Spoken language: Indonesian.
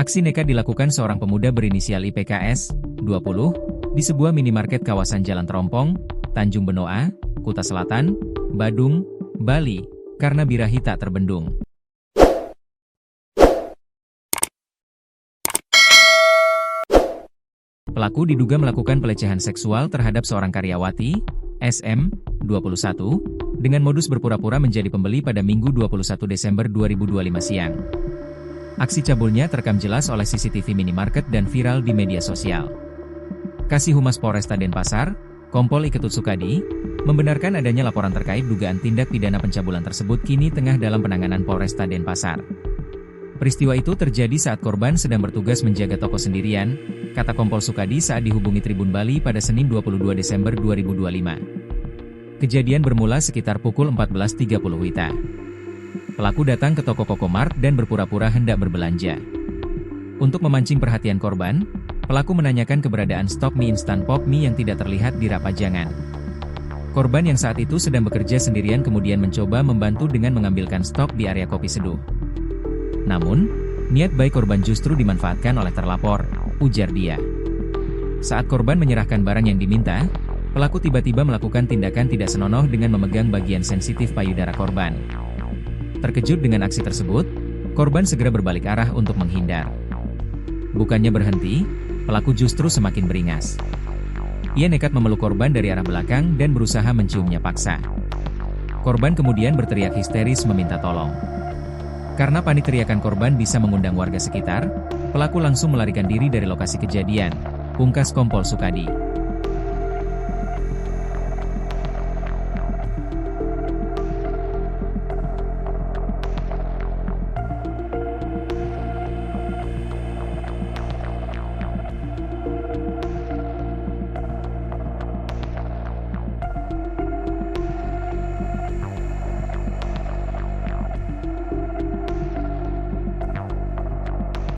Aksi nekat dilakukan seorang pemuda berinisial IPKS, 20, di sebuah minimarket kawasan Jalan Terompong, Tanjung Benoa, Kuta Selatan, Badung, Bali, karena birahi tak terbendung. Pelaku diduga melakukan pelecehan seksual terhadap seorang karyawati, SM, 21, dengan modus berpura-pura menjadi pembeli pada Minggu 21 Desember 2025 siang. Aksi cabulnya terekam jelas oleh CCTV minimarket dan viral di media sosial. Kasih Humas Polresta Denpasar, Kompol Iketut Sukadi, membenarkan adanya laporan terkait dugaan tindak pidana pencabulan tersebut kini tengah dalam penanganan Polresta Denpasar. Peristiwa itu terjadi saat korban sedang bertugas menjaga toko sendirian, kata Kompol Sukadi saat dihubungi Tribun Bali pada Senin 22 Desember 2025. Kejadian bermula sekitar pukul 14.30 WITA. Pelaku datang ke toko Kokomart dan berpura-pura hendak berbelanja. Untuk memancing perhatian korban, pelaku menanyakan keberadaan stok mie instan Pop Mie yang tidak terlihat di rak pajangan. Korban yang saat itu sedang bekerja sendirian kemudian mencoba membantu dengan mengambilkan stok di area kopi seduh. Namun, niat baik korban justru dimanfaatkan oleh terlapor, ujar dia. Saat korban menyerahkan barang yang diminta, pelaku tiba-tiba melakukan tindakan tidak senonoh dengan memegang bagian sensitif payudara korban. Terkejut dengan aksi tersebut, korban segera berbalik arah untuk menghindar. Bukannya berhenti, pelaku justru semakin beringas. Ia nekat memeluk korban dari arah belakang dan berusaha menciumnya paksa. Korban kemudian berteriak histeris meminta tolong. Karena panik teriakan korban bisa mengundang warga sekitar, pelaku langsung melarikan diri dari lokasi kejadian, pungkas Kompol Sukadi.